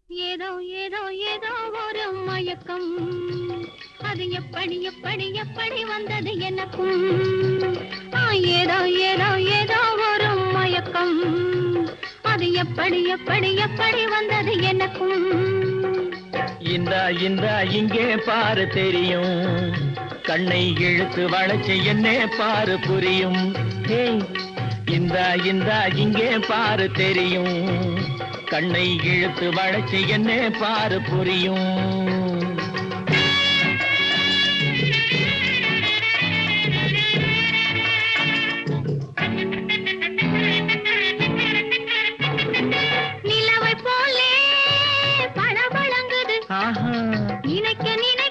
ஏதோ ஏதோ ஏதோ ஒரு மயக்கம், அது எப்படி எப்படி எப்படி வந்தது எனக்கும். ஏதோ ஏதோ ஏதோ ஒரு மயக்கம், அது எப்படி எப்படி எப்படி வந்தது எனக்கும். இந்த இங்கே பாரு தெரியும், கண்ணை இழுத்து வளைச்சு என்னே பாரு புரியும். இந்த இங்கே பாரு தெரியும், கண்ணை இழுத்து வளைச்சு என்னே பாரு புரியும். நிலவை போலே பளபளங்குது, நினைக்க நினை